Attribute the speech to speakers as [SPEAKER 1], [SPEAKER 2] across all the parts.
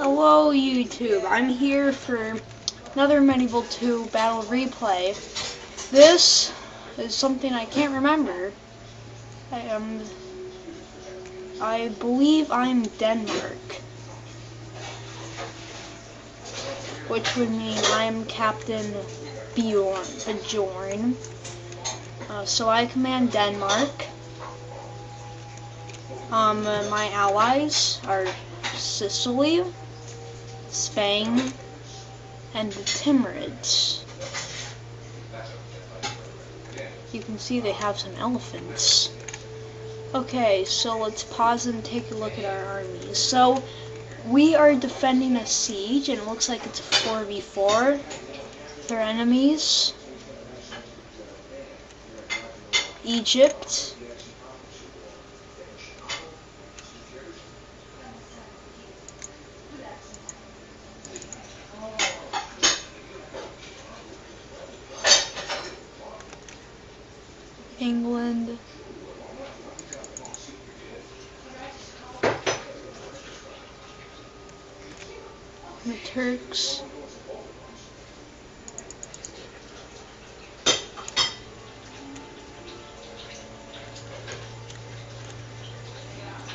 [SPEAKER 1] Hello YouTube, I'm here for another Medieval 2 battle replay. This is something I can't remember. I believe I'm Denmark, which would mean I'm Captain Bjorn. So I command Denmark. My allies are Sicily, Spain, and the Timurids. You can see they have some elephants. Okay, so let's pause and take a look at our armies. So we are defending a siege, and it looks like it's a 4v4 with our enemies. Egypt. England, the Turks,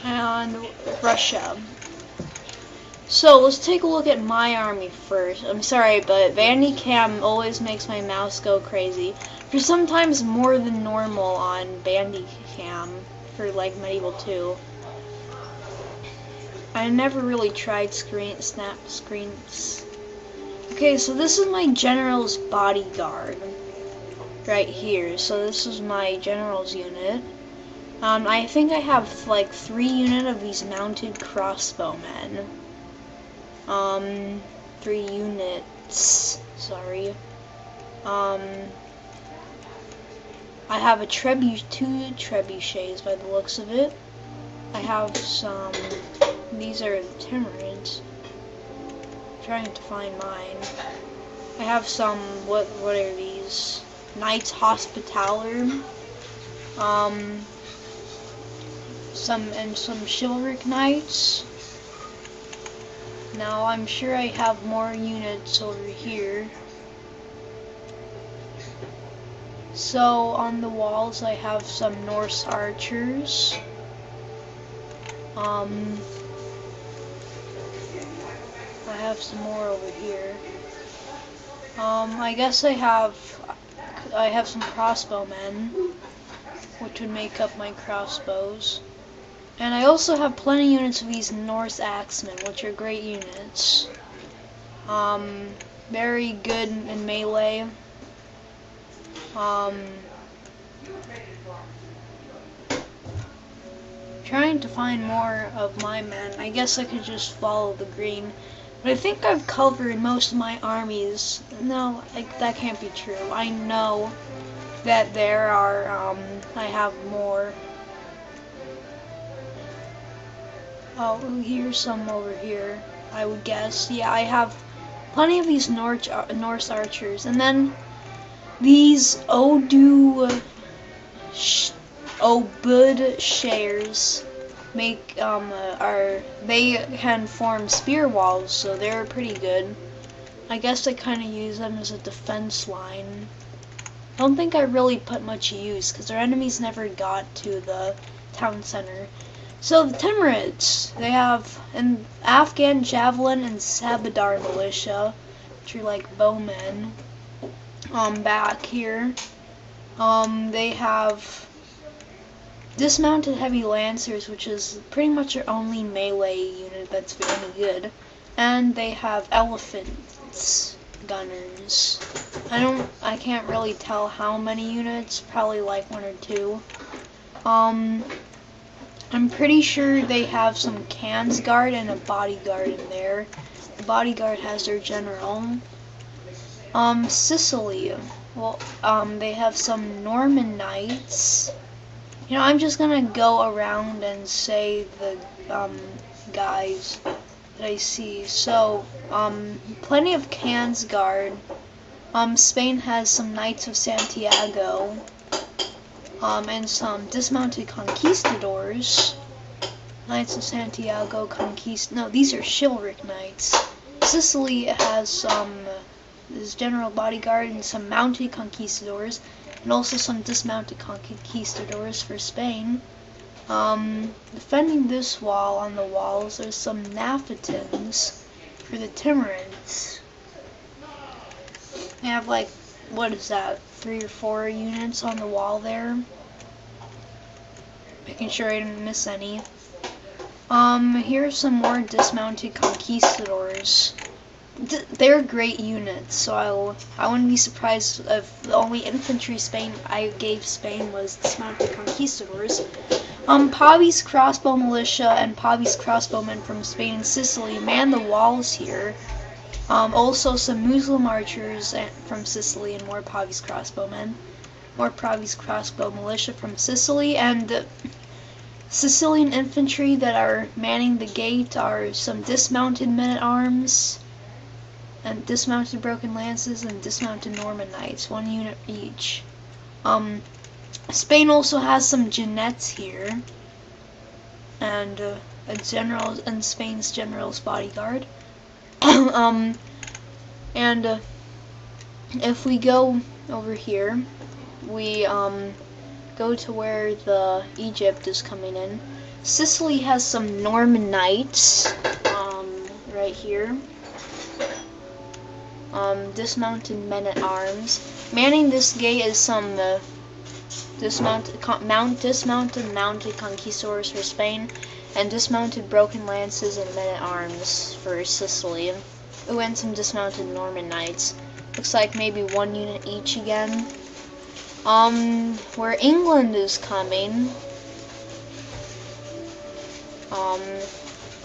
[SPEAKER 1] and Russia. So let's take a look at my army first. I'm sorry, but Bandicam always makes my mouse go crazy. There's sometimes more than normal on Bandicam for like Medieval 2. I never really tried snap screens. Okay, so this is my general's bodyguard right here. So this is my general's unit. I think I have like 3 units of these mounted crossbowmen. 3 units. Sorry. I have a 2 trebuchets by the looks of it. I have some. These are the Timurids. I'm trying to find mine. I have some. What are these? Knights Hospitaller. Some Chivalric Knights. Now I'm sure I have more units over here. So on the walls I have some Norse archers. I have some more over here. I guess I have some crossbowmen, which would make up my crossbows. And I also have plenty of units of these Norse axemen, which are great units. Very good in melee. Trying to find more of my men. I guess I could just follow the green. But I think I've covered most of my armies. No, that can't be true. I know that there are, I have more. Oh, here's some over here, I would guess. Yeah, I have plenty of these Norse archers. And then these V.O.D shares make they can form spear walls, so they're pretty good. I guess I kind of use them as a defense line. I don't think I really put much use because our enemies never got to the town center. So the Timurids, they have an Afghan javelin and Sabadar militia, which are like bowmen. Back here, they have dismounted heavy lancers, which is pretty much our only melee unit that's very good, and they have elephants gunners. I can't really tell how many units, probably like 1 or 2. I'm pretty sure they have some cant guard and a bodyguard in there. The bodyguard has their general. Sicily, well, they have some Norman knights. You know, I'm just gonna go around and say the guys that I see. So, plenty of cant guard. Spain has some Knights of Santiago. And some dismounted Conquistadors. Knights of Santiago, no, these are chivalric knights. Sicily has some, this general bodyguard and some mounted conquistadors, and also some dismounted conquistadors for Spain. Defending this wall on the walls, there's some Naphtons for the Timurids. They have like, what is that, 3 or 4 units on the wall there. Making sure I didn't miss any. Here's some more dismounted conquistadors. They're great units, so I wouldn't be surprised if the only infantry I gave Spain was dismounted conquistadors. Pavese crossbow militia and Pavese crossbowmen from Spain and Sicily man the walls here. Also some Muslim archers from Sicily and more Pavese crossbowmen. More Pavese crossbow militia from Sicily, and Sicilian infantry that are manning the gate are some dismounted men-at-arms, and dismounted broken lances, and dismounted Norman knights, 1 unit each. Spain also has some Jeannettes here, and Spain's general's bodyguard. If we go over here, we go to where the Egypt is coming in. Sicily has some Norman knights, right here. Dismounted men-at-arms. Manning this gate is some dismounted mounted conquistadors for Spain, and dismounted broken lances and men-at-arms for Sicily. Ooh, and some dismounted Norman knights. Looks like maybe 1 unit each again. Where England is coming,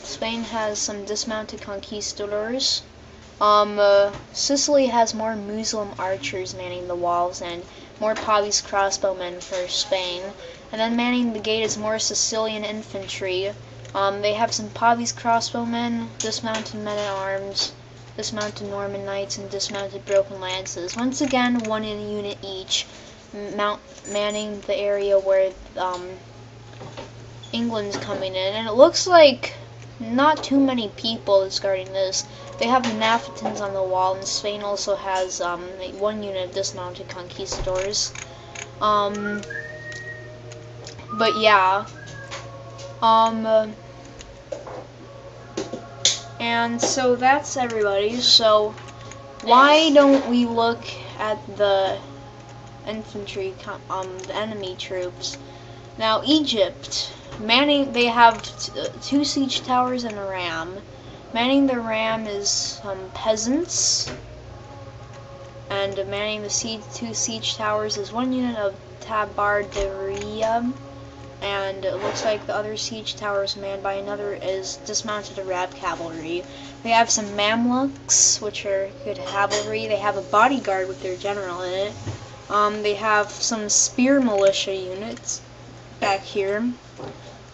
[SPEAKER 1] Spain has some dismounted conquistadors. Sicily has more Muslim archers manning the walls and more Pavese crossbowmen for Spain. And then manning the gate is more Sicilian infantry. They have some Pavese crossbowmen, dismounted men-at-arms, dismounted Norman knights, and dismounted broken lances. Once again, 1 in a unit each, manning the area where England's coming in. And it looks like not too many people is guarding this. They have Naphtons on the wall, and Spain also has 1 unit of dismounted conquistadors. But yeah. And so that's everybody. So why don't we look at the infantry, the enemy troops? Now Egypt, they have 2 siege towers and a ram. Manning the ram is some peasants, and manning the 2 siege towers is 1 unit of tabarderia, and it looks like the other siege tower is manned by another is dismounted Arab cavalry. They have some Mamluks, which are good cavalry. They have a bodyguard with their general in it. They have some spear militia units back here.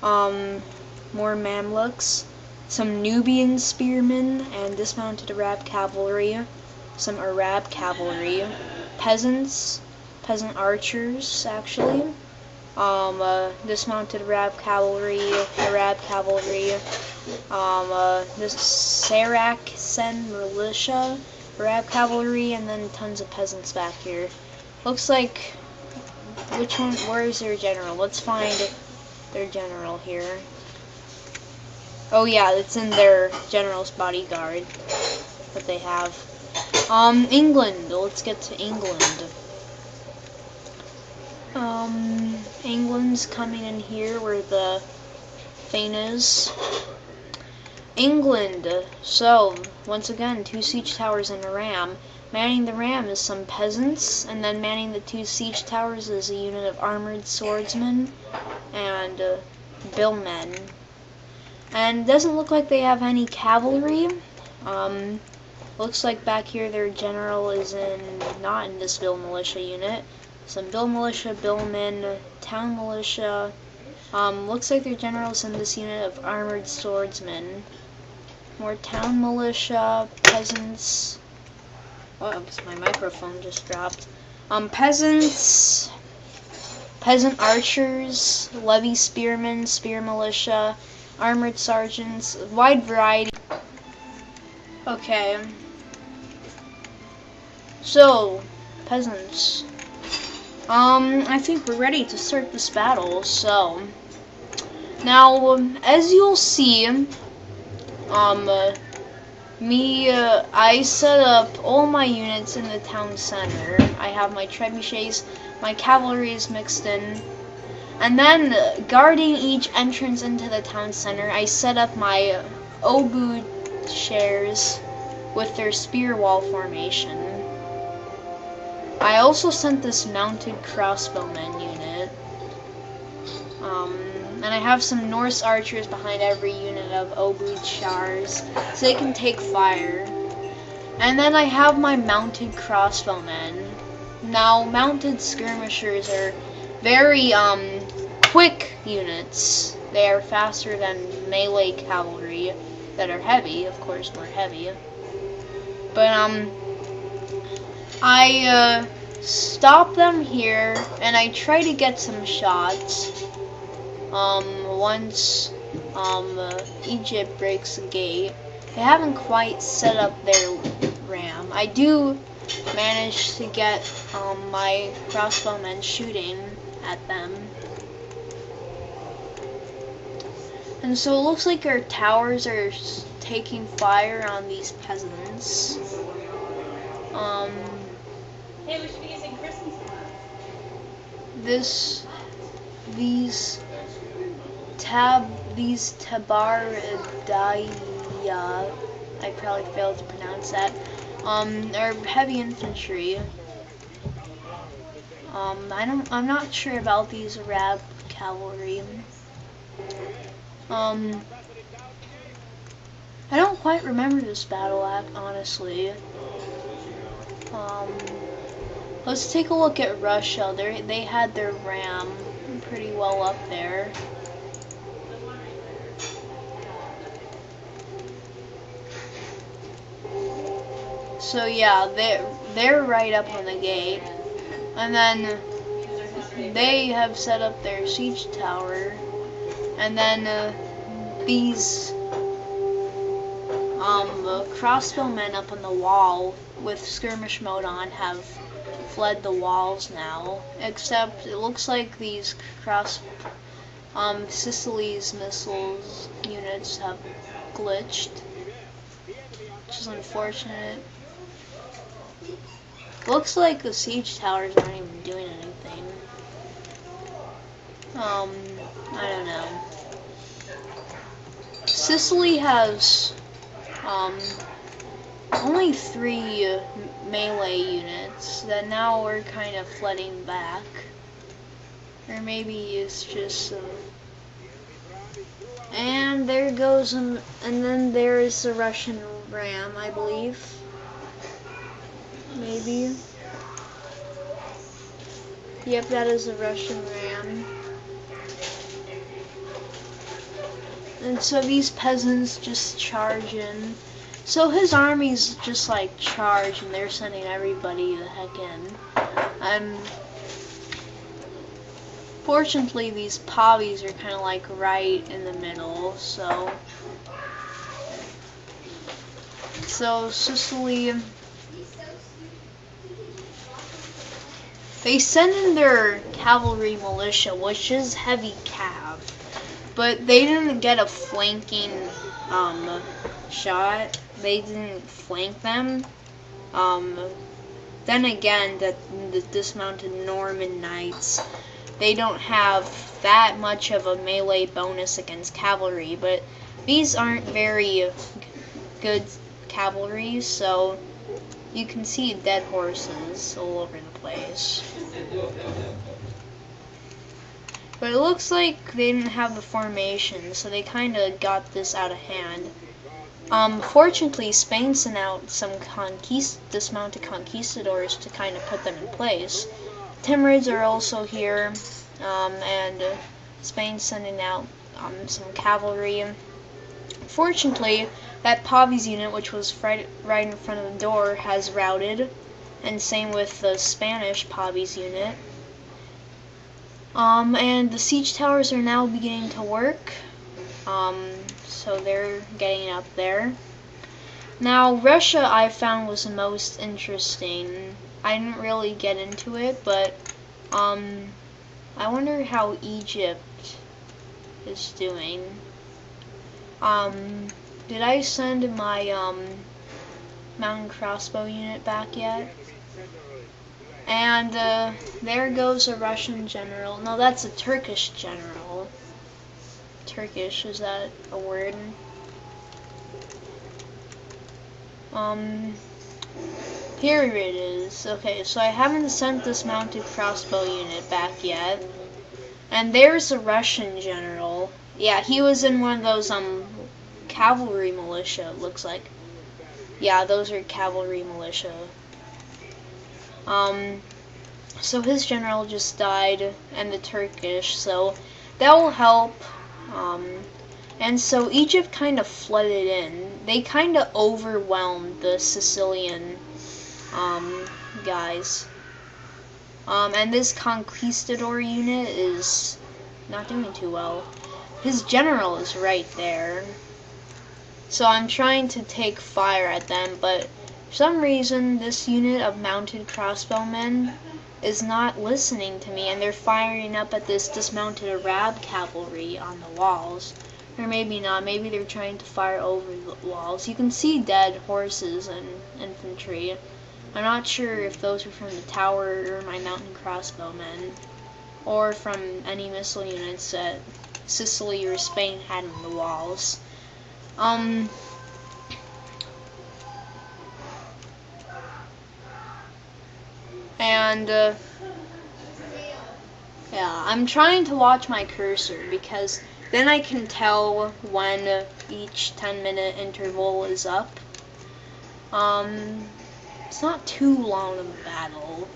[SPEAKER 1] More Mamluks, some Nubian spearmen, and dismounted Arab cavalry. Some Arab cavalry. Peasant archers, actually. Dismounted Arab cavalry, this Saracen militia, Arab cavalry, and then tons of peasants back here. Looks like, where is their general? Let's find their general here. Oh yeah, it's in their general's bodyguard that they have. England, let's get to England. England's coming in here where the Fane is. England, so once again 2 siege towers and a ram. Manning the ram is some peasants, and then manning the 2 siege towers is a unit of armored swordsmen and billmen. And it doesn't look like they have any cavalry. Looks like back here their general is not in this bill militia unit. Some bill militia, billmen, town militia. Looks like their general is in this unit of armored swordsmen. More town militia, peasants. Oops, my microphone just dropped. Peasant archers, levy spearmen, spear militia, armored sergeants, wide variety. Okay. So, peasants. I think we're ready to start this battle. So, now as you'll see, I set up all my units in the town center. I have my trebuchets, my cavalry is mixed in, and then guarding each entrance into the town center, I set up my obuchers with their spear wall formation. I also sent this mounted crossbowmen unit. And I have some Norse archers behind every unit of obuchars, so they can take fire. And then I have my mounted crossbowmen. Now, mounted skirmishers are very quick units. They are faster than melee cavalry that are heavy, of course, more heavy. But I stop them here, and I try to get some shots. Once Egypt breaks the gate, they haven't quite set up their ram. I do manage to get my crossbowmen shooting at them. And so it looks like our towers are taking fire on these peasants.
[SPEAKER 2] Hey, we should be using Christmas
[SPEAKER 1] these tabardaya, I probably failed to pronounce that, are heavy infantry. I'm not sure about these Arab cavalry. I don't quite remember this battle act, honestly. Let's take a look at Russia. They had their ram pretty well up there. So yeah, they're right up on the gate, and then they have set up their siege tower, and then these crossbowmen up on the wall with skirmish mode on have fled the walls now. Except it looks like these Sicily's missiles units have glitched, which is unfortunate. Looks like the siege towers aren't even doing anything. I don't know. Sicily has only 3 melee units that now are kind of flooding back. Or maybe it's just and there goes and then there's the Russian ram, I believe. Maybe. Yep, that is a Russian ram. And so these peasants just charge in. So his armies just like charge, and they're sending everybody the heck in. And fortunately, these Pavis are kind of like right in the middle. So Sicily, they send in their cavalry militia, which is heavy cav, but they didn't get a flanking shot. They didn't flank them. Then again, the dismounted Norman knights, they don't have that much of a melee bonus against cavalry, but these aren't very good cavalry, so you can see dead horses all over the place. But it looks like they didn't have the formation, so they kind of got this out of hand. Fortunately, Spain sent out some dismounted conquistadors to kind of put them in place. Timurids are also here, and Spain's sending out some cavalry. Fortunately, that Pavis unit, which was right in front of the door, has routed, and same with the Spanish Pavis unit. And the siege towers are now beginning to work. So they're getting up there. Now, Russia I found was the most interesting. I didn't really get into it, but I wonder how Egypt is doing. Did I send my mountain crossbow unit back yet? And there goes a Russian general. No, that's a Turkish general. Turkish, is that a word? Here it is. Okay, so I haven't sent this mounted crossbow unit back yet. And there's a Russian general. Yeah, he was in one of those cavalry militia, it looks like. Yeah, those are cavalry militia. So his general just died, and the Turkish, so that will help. And so Egypt kind of flooded in. They kind of overwhelmed the Sicilian guys. And this Conquistador unit is not doing too well. His general is right there. So I'm trying to take fire at them, but for some reason this unit of mounted crossbowmen is not listening to me, and they're firing up at this dismounted Arab cavalry on the walls. Or maybe not, maybe they're trying to fire over the walls. You can see dead horses and infantry. I'm not sure if those are from the tower or my mountain crossbowmen, or from any missile units that Sicily or Spain had on the walls. Yeah, I'm trying to watch my cursor because then I can tell when each 10-minute interval is up. It's not too long of a battle.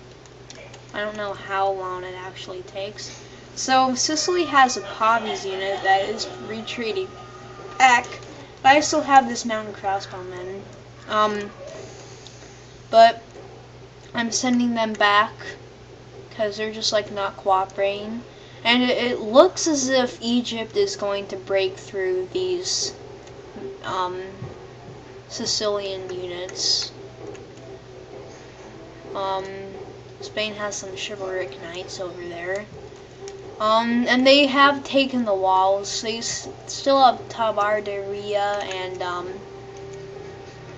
[SPEAKER 1] I don't know how long it actually takes. So Sicily has a Pavi's unit that is retreating back, but I still have this mountain crossbowman. But I'm sending them back because they're just like not cooperating. And it looks as if Egypt is going to break through these Sicilian units. Spain has some chivalric knights over there. And they have taken the walls. They still have Tabarderia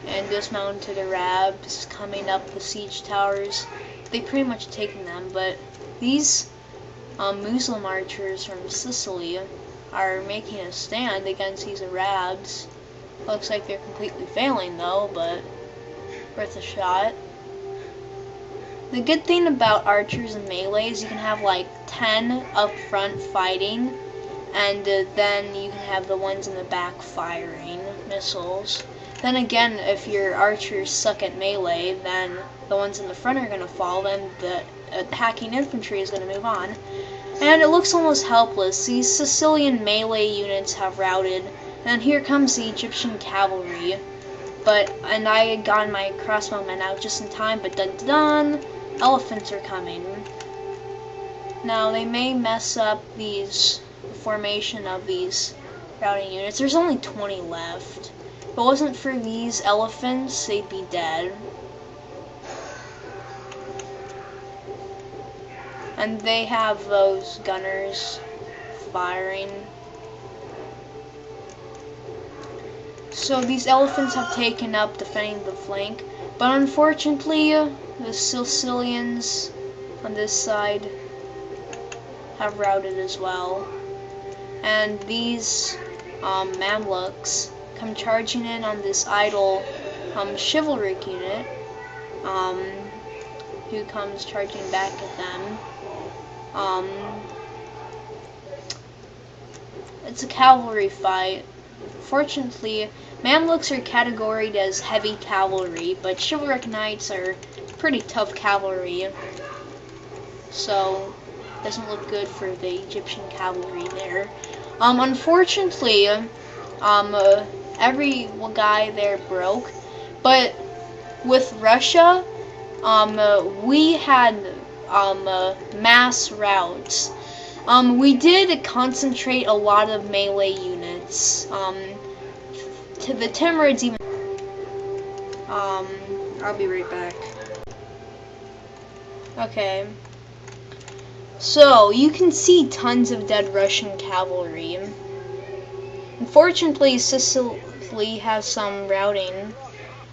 [SPEAKER 1] and dismounted Arabs coming up the siege towers. They pretty much taken them, but these Muslim archers from Sicily are making a stand against these Arabs. Looks like they're completely failing though, but worth a shot. The good thing about archers and melee is you can have like 10 up front fighting, and then you can have the ones in the back firing missiles. Then again, if your archers suck at melee, then the ones in the front are going to fall, then the attacking infantry is going to move on. And it looks almost helpless. These Sicilian melee units have routed, and here comes the Egyptian cavalry. And I had gotten my crossbowmen out just in time, but dun-dun-dun, elephants are coming. Now, they may mess up the formation of these routing units. There's only 20 left. If it wasn't for these elephants, they'd be dead. And they have those gunners firing. So these elephants have taken up defending the flank, but unfortunately the Sicilians on this side have routed as well. And these Mamluks come charging in on this idle Chivalric unit, who comes charging back at them. It's a cavalry fight. Fortunately, Mamluks are categorized as heavy cavalry, but Chivalric Knights are pretty tough cavalry. So, doesn't look good for the Egyptian cavalry there. Unfortunately, every guy there broke, but with Russia, we had mass routes. We did concentrate a lot of melee units. To the Timurids even. I'll be right back. Okay. So, you can see tons of dead Russian cavalry. Unfortunately, Sicily has some routing.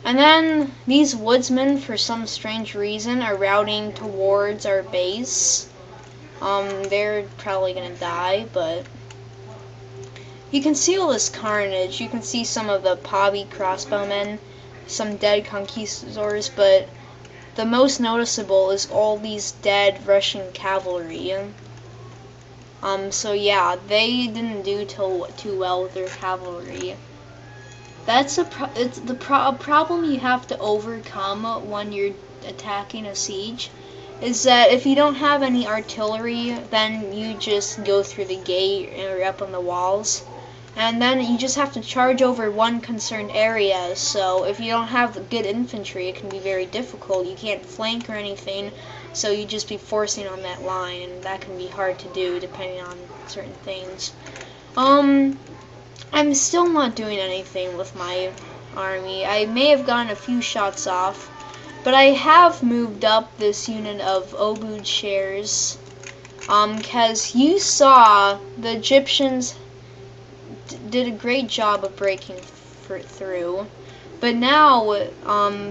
[SPEAKER 1] And then, these woodsmen, for some strange reason, are routing towards our base. They're probably gonna die, but... You can see all this carnage. You can see some of the Pobby crossbowmen, some dead Conquistadors, but the most noticeable is all these dead Russian cavalry. So yeah, they didn't do too well with their cavalry. That's a problem you have to overcome when you're attacking a siege, is that if you don't have any artillery, then you just go through the gate or up on the walls. And then you just have to charge over one concerned area, so if you don't have good infantry, it can be very difficult. You can't flank or anything, so you just be forcing on that line, and that can be hard to do depending on certain things. I'm still not doing anything with my army. I may have gotten a few shots off, but I have moved up this unit of obud shares, because you saw the Egyptians did a great job of breaking through, but now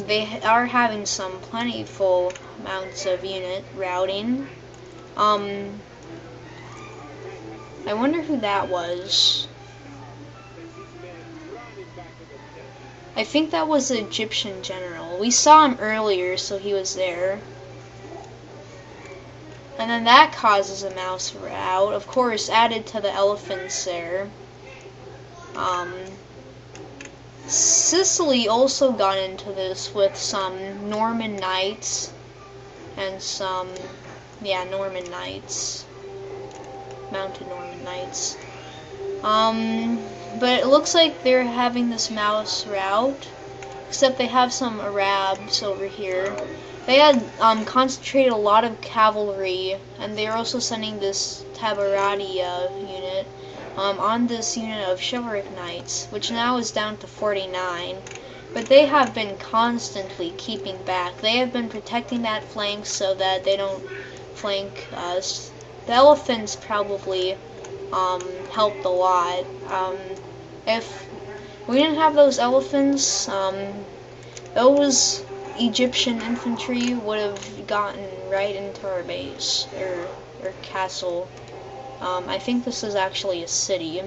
[SPEAKER 1] they are having some plentiful amounts of unit routing. I wonder who that was. I think that was the Egyptian general. We saw him earlier, so he was there. And then that causes a mouse rout, of course, added to the elephants there. Sicily also got into this with some Norman knights and some, Norman knights, mounted Norman knights. But it looks like they're having this mouse rout, except they have some Arabs over here. They had concentrated a lot of cavalry, and they're also sending this Tabarati unit on this unit of Chivalric Knights, which now is down to 49. But they have been constantly keeping back. They have been protecting that flank so that they don't flank us. The elephants probably helped a lot. If we didn't have those elephants, those Egyptian infantry would have gotten right into our base, or castle. I think this is actually a city.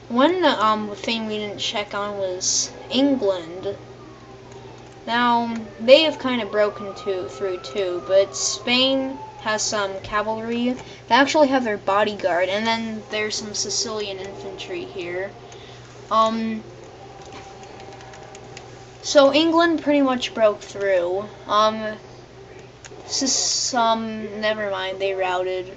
[SPEAKER 1] One thing we didn't check on was England. Now, they have kind of broken through too, but Spain has some cavalry. They actually have their bodyguard, and then there's some Sicilian infantry here. So England pretty much broke through. Never mind, they routed.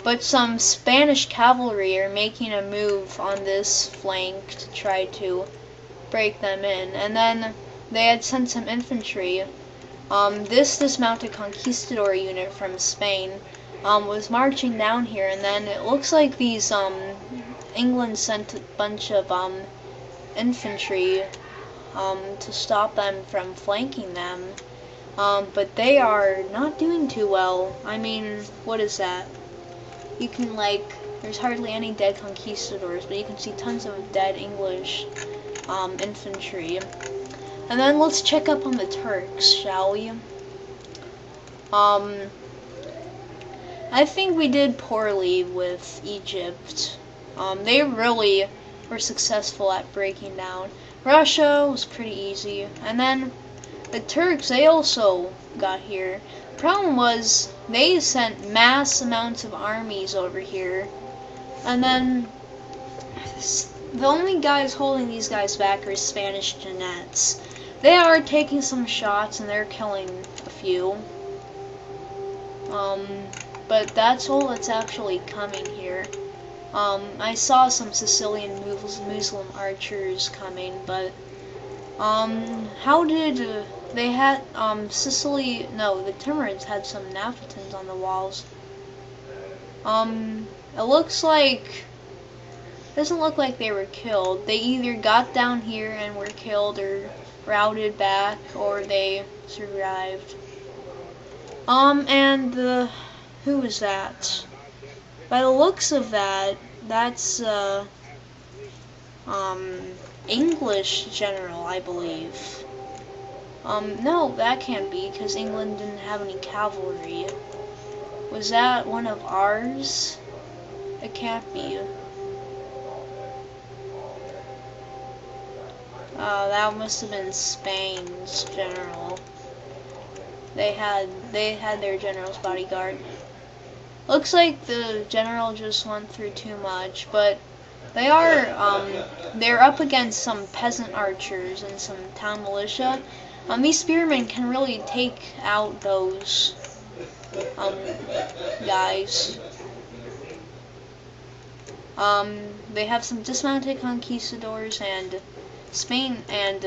[SPEAKER 1] But some Spanish cavalry are making a move on this flank to try to break them in. And then they had sent some infantry. This dismounted conquistador unit from Spain was marching down here, and then it looks like these England sent a bunch of infantry to stop them from flanking them. But they are not doing too well. I mean, what is that? You can, there's hardly any dead conquistadors, but you can see tons of dead English infantry. And then let's check up on the Turks, shall we? I think we did poorly with Egypt. They really were successful at breaking down. Russia was pretty easy. And then the Turks, they also got here. The problem was they sent mass amounts of armies over here. And then the only guys holding these guys back are Spanish Jeannettes. They are taking some shots and they're killing a few. But that's all that's actually coming here. I saw some Sicilian Muslim archers coming, but how did they had Sicily? No, the Timurids had some Naphtons on the walls. It looks like, doesn't look like they were killed. They either got down here and were killed or routed back, or they survived. And who was that? By the looks of that, that's English general, I believe. No, that can't be, because England didn't have any cavalry. Was that one of ours? It can't be. That must have been Spain's general. They had their general's bodyguard. Looks like the general just went through too much, but they are they're up against some peasant archers and some town militia. These spearmen can really take out those guys. They have some dismounted conquistadors and Spain and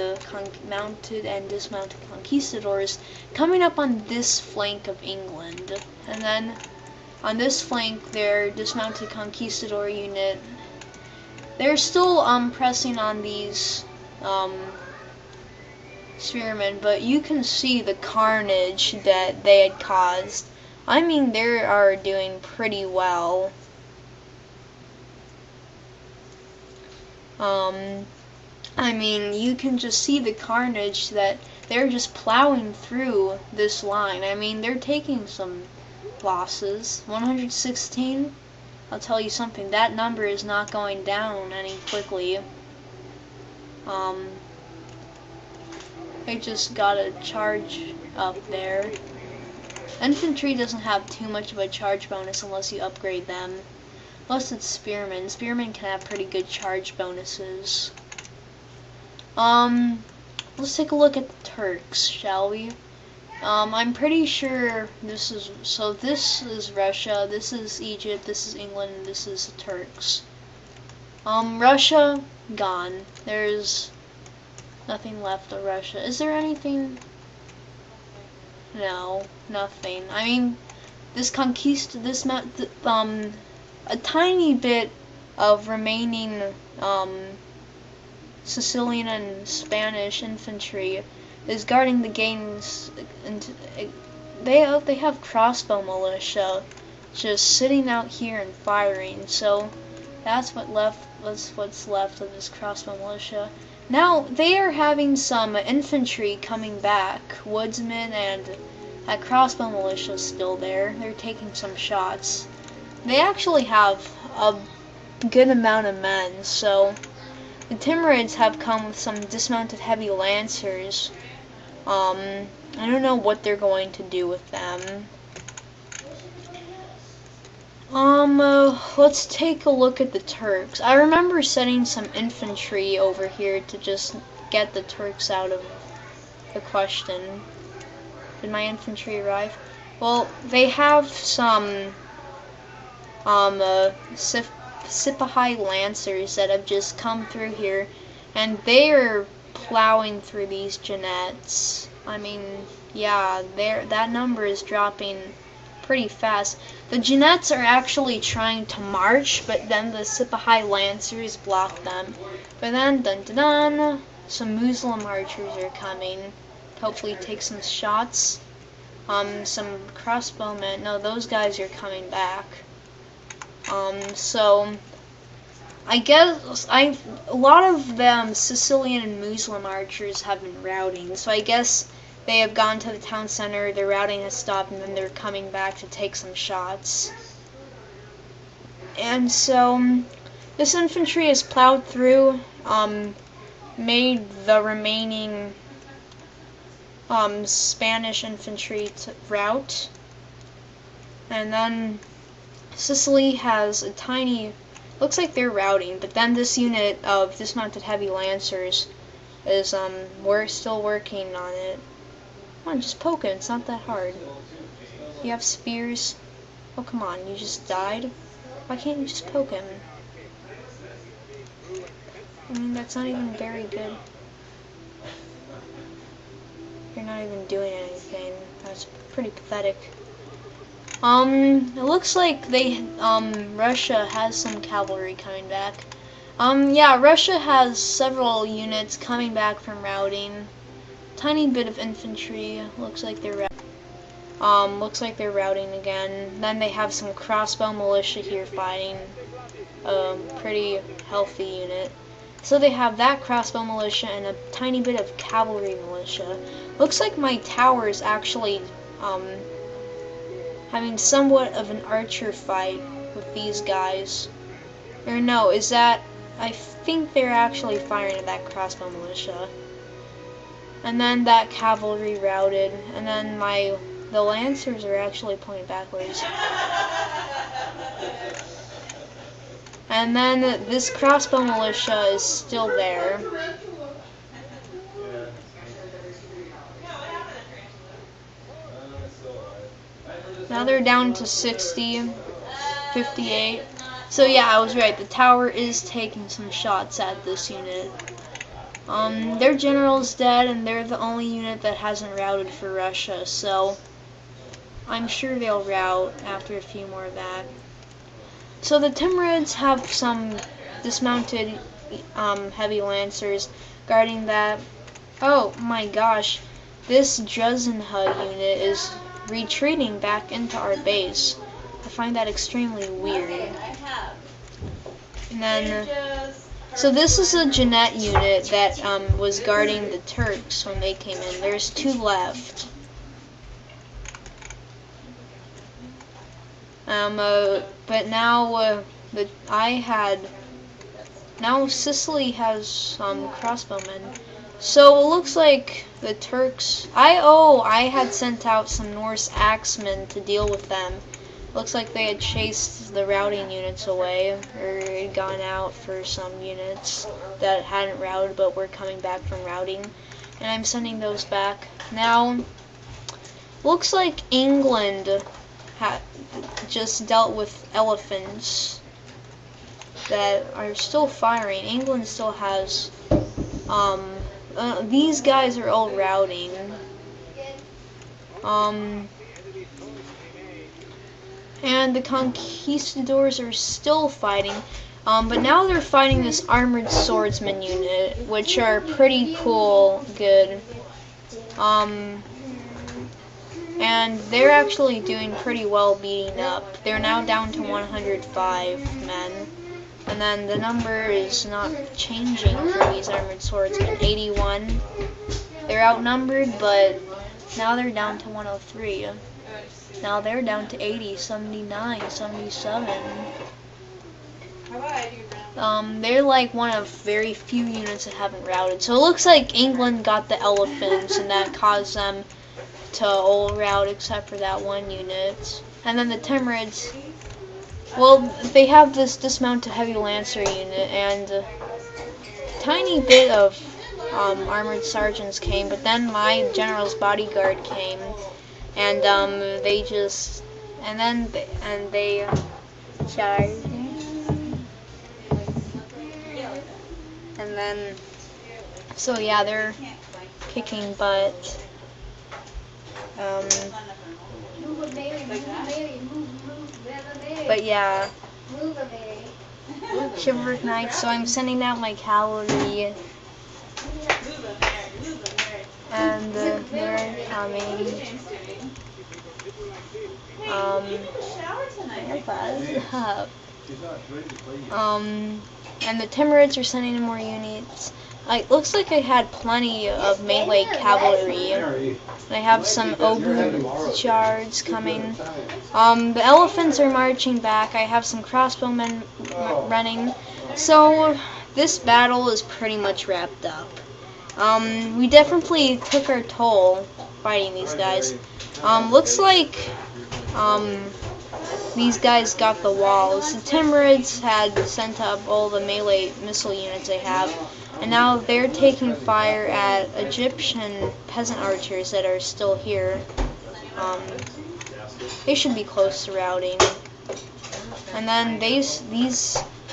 [SPEAKER 1] mounted and dismounted conquistadors coming up on this flank of England, and then on this flank their dismounted conquistador unit. They're still pressing on these spearmen, but you can see the carnage that they had caused. I mean, they are doing pretty well. I mean, you can just see the carnage that they're just plowing through this line. I mean, they're taking some losses. 116, I'll tell you something, that number is not going down any quickly. They just got a charge up there. Infantry doesn't have too much of a charge bonus unless you upgrade them. Unless it's spearmen. Spearmen can have pretty good charge bonuses. Let's take a look at the Turks, shall we? I'm pretty sure this is Russia, this is Egypt, this is England, and this is the Turks. Russia, gone. There's nothing left of Russia. Is there anything? No, nothing. I mean, a tiny bit of remaining, Sicilian and Spanish infantry is guarding the gains, and they have crossbow militia just sitting out here and firing. So that's what's left of this crossbow militia. Now they are having some infantry coming back, woodsmen, and that crossbow militia is still there. They're taking some shots. They actually have a good amount of men, so the Timurids have come with some dismounted heavy lancers. I don't know what they're going to do with them. Let's take a look at the Turks. I remember setting some infantry over here to just get the Turks out of the question. Did my infantry arrive? Well, they have some Sipahi lancers that have just come through here, and they're plowing through these Jeannettes. I mean, yeah, that number is dropping pretty fast. The Jeannettes are actually trying to march, but then the Sipahi lancers block them. But then, dun dun dun, some Muslim archers are coming to hopefully take some shots. Some crossbowmen, no, those guys are coming back. So I guess a lot of them Sicilian and Muslim archers have been routing, so I guess they have gone to the town center, their routing has stopped, and then they're coming back to take some shots. And so this infantry has plowed through, made the remaining Spanish infantry to rout, and then Sicily has a tiny, looks like they're routing, but then this unit of dismounted heavy lancers is we're still working on it. Come on, just poke him, it's not that hard. You have spears. Oh come on, you just died? Why can't you just poke him? I mean, that's not even very good. You're not even doing anything. That's pretty pathetic. It looks like Russia has some cavalry coming back. Yeah, Russia has several units coming back from routing. Tiny bit of infantry. Looks like they're routing again. Then they have some crossbow militia here fighting. Pretty healthy unit. So they have that crossbow militia and a tiny bit of cavalry militia. Looks like my tower is actually having somewhat of an archer fight with these guys. Or no, is that... I think they're actually firing at that crossbow militia. And then that cavalry routed, and then the lancers are actually pointing backwards. And then this crossbow militia is still there. Now they're down to 60, 58. So yeah, I was right. The tower is taking some shots at this unit. Their general's dead, and they're the only unit that hasn't routed for Russia, so I'm sure they'll rout after a few more of that. So the Timurids have some dismounted heavy lancers guarding that. Oh my gosh, this Drusenhug unit is retreating back into our base. I find that extremely weird. And then, so this is a Jeanette unit that was guarding the Turks when they came in. There's 2 left. But now now Sicily has crossbowmen. So it looks like the Turks. I had sent out some Norse axemen to deal with them. Looks like they had chased the routing units away, or had gone out for some units that hadn't routed but were coming back from routing, and I'm sending those back. Now, looks like England just dealt with elephants that are still firing. England still has, these guys are all routing. And the Conquistadors are still fighting, but now they're fighting this armored swordsman unit, which are pretty cool, good. And they're actually doing pretty well beating up. They're now down to 105 men. And then the number is not changing for these armored swordsmen. 81. They're outnumbered, but now they're down to 103. Now they're down to 80, 79, 77. They're like one of very few units that haven't routed. So it looks like England got the elephants, and that caused them to all rout except for that one unit. And then the Timurids, well, they have this dismounted heavy lancer unit, and a tiny bit of armored sergeants came, but then my general's bodyguard came. And they just, and they charged, and then, so yeah, they're kicking butt. But yeah, Chivalric Knights. So I'm sending out my cavalry, and they're coming. And the Timurids are sending in more units. It looks like I had plenty of melee cavalry. I have some Bodyguards coming. The elephants are marching back. I have some crossbowmen running. So this battle is pretty much wrapped up. We definitely took our toll fighting these guys. Looks like these guys got the walls. The Timurids had sent up all the melee missile units they have, and now they're taking fire at Egyptian peasant archers that are still here. They should be close to routing. And then these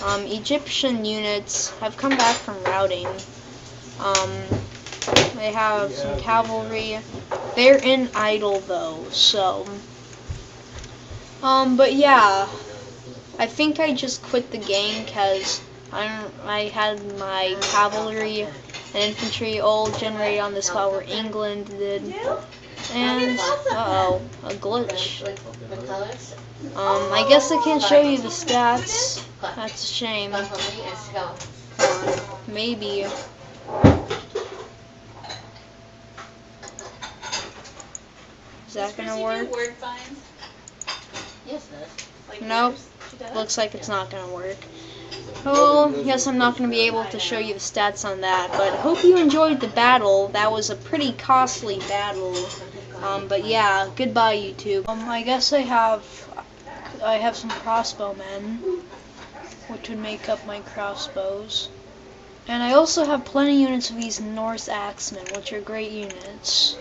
[SPEAKER 1] Egyptian units have come back from routing. They have some cavalry. They're in idle though, so But yeah, I think I just quit the game because I had my cavalry and infantry all generated on the spot where England did, and uh-oh, a glitch. I guess I can't show you the stats. That's a shame. Maybe. Is that gonna work?
[SPEAKER 2] Yes, it does.
[SPEAKER 1] Nope. Looks like it's not gonna work. Well, yes, I'm not gonna be able to show you the stats on that, but hope you enjoyed the battle. That was a pretty costly battle. But yeah, goodbye YouTube. I guess I have some crossbowmen, which would make up my crossbows. And I also have plenty of units of these Norse axemen, which are great units.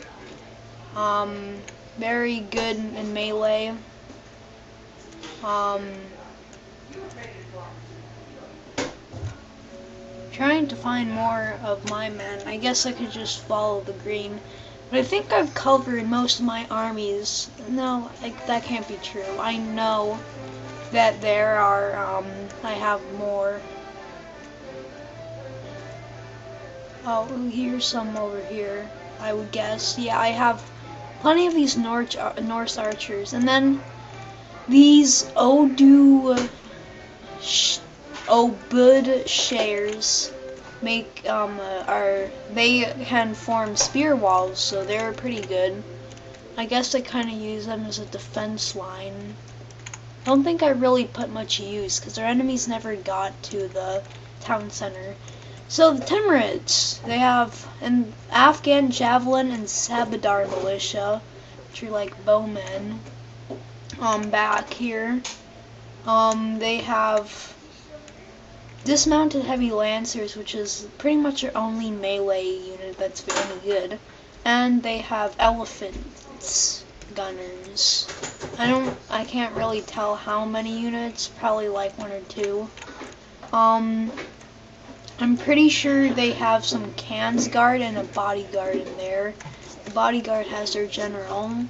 [SPEAKER 1] Very good in melee. Trying to find more of my men. I guess I could just follow the green. But I think I've covered most of my armies. No, that can't be true. I know that there are, I have more. Oh, here's some over here, I would guess. Yeah, I have plenty of these Norse archers. And then these V.O.D shares make they can form spear walls, so they're pretty good. I guess I kind of use them as a defense line. I don't think I really put much use because our enemies never got to the town center. So the Timurids, they have an Afghan javelin and Sabadar militia, which are like bowmen. Back here, they have dismounted heavy lancers, which is pretty much our only melee unit that's very good, and they have elephants gunners. I can't really tell how many units, probably like 1 or 2. I'm pretty sure they have some cant guard and a bodyguard in there. The bodyguard has their general.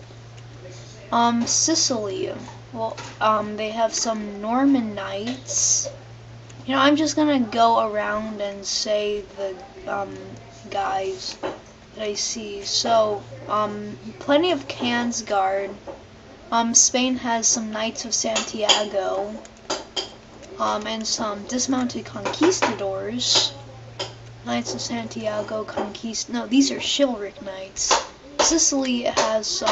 [SPEAKER 1] Sicily, well, they have some Norman knights. You know, I'm just gonna go around and say the guys that I see. So, plenty of cans guard. Spain has some Knights of Santiago, and some dismounted Conquistadors. Knights of Santiago, no, these are Chivalric Knights. Sicily has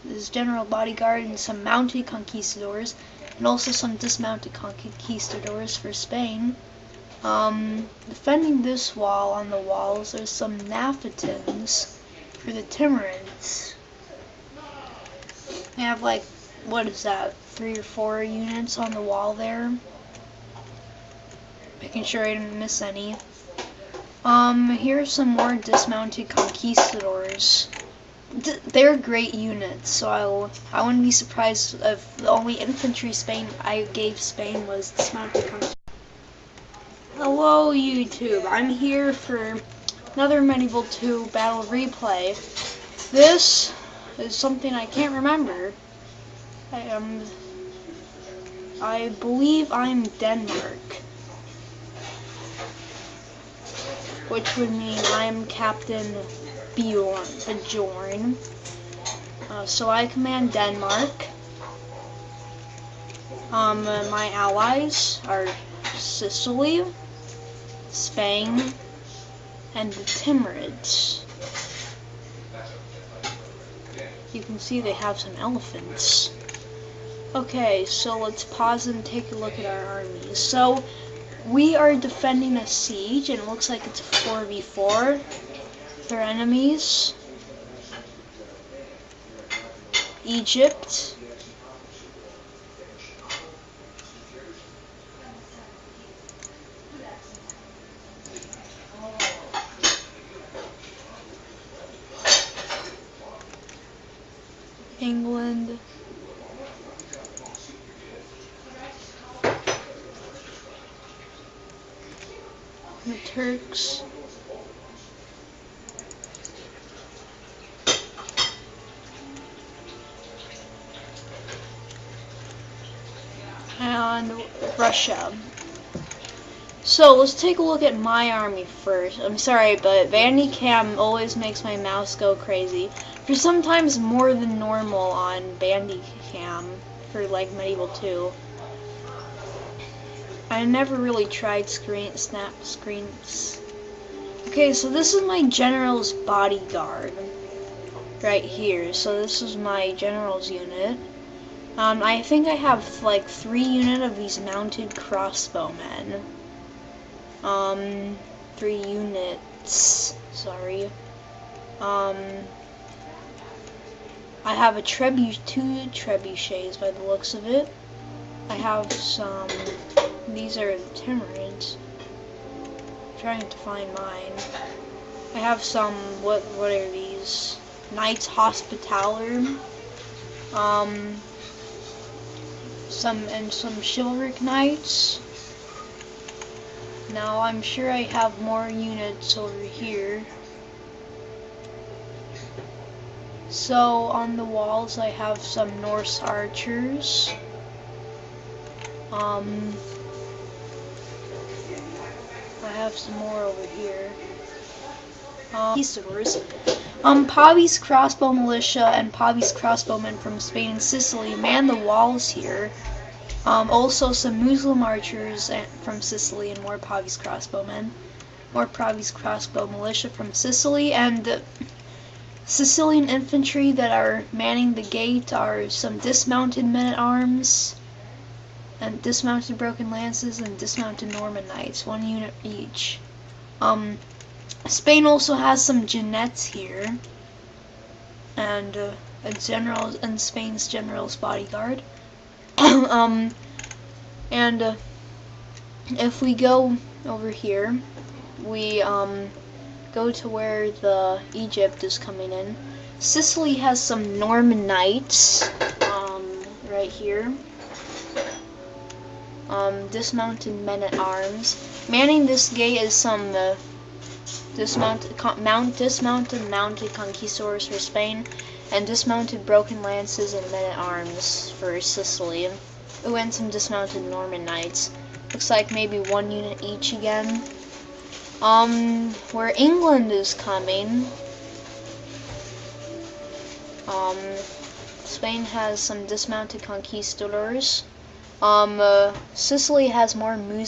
[SPEAKER 1] this general bodyguard and some mounted Conquistadors, and also some dismounted Conquistadors for Spain. Defending this wall on the walls, there's some Naphtons for the Timurids. They have like, what is that, 3 or 4 units on the wall there. Making sure I didn't miss any. Here's some more dismounted Conquistadors. They're great units, so I wouldn't be surprised if the only infantry I gave Spain was dismounted Conquistadors. Hello YouTube, I'm here for another Medieval 2 battle replay. This is something I can't remember. I believe I'm Denmark, which would mean I'm Captain Bjorn. So I command Denmark. My allies are Sicily, Spain, and the Timurids. You can see they have some elephants. Okay, so let's pause and take a look at our armies. So we are defending a siege, and it looks like it's a 4v4 with our enemies. Egypt. England. The Turks. and Russia. So let's take a look at my army first. I'm sorry, but Bandicam always makes my mouse go crazy. For sometimes more than normal on Bandicam for like Medieval 2. I never really tried snap screens. Okay, so this is my general's bodyguard right here. So this is my general's unit. I think I have like 3 units of these mounted crossbowmen. 3 units. Sorry. I have a 2 trebuchets by the looks of it. I have some. These are the Timurids. I'm trying to find mine. I have some. What are these? Knights Hospitaller. Some Chivalric Knights. Now I'm sure I have more units over here. So on the walls I have some Norse archers. I have some more over here. Conquistadors. Pavese crossbow militia and Pavese crossbowmen from Spain and Sicily man the walls here. Also some Muslim archers from Sicily and more Pavese crossbowmen. More Pavese crossbow militia from Sicily, and the Sicilian infantry that are manning the gate are some dismounted men-at-arms, and dismounted broken lances, and dismounted Norman knights, 1 unit each. Spain also has some Jeannettes here, and Spain's general's bodyguard. If we go over here, we go to where the Egypt is coming in. Sicily has some Norman knights, right here. Dismounted men-at-arms. Manning this gate is some dismounted mounted conquistadors for Spain, and dismounted broken lances and men-at-arms for Sicily. Ooh, and some dismounted Norman knights. Looks like maybe 1 unit each again. Where England is coming, Spain has some dismounted conquistadors. Sicily has more Muslim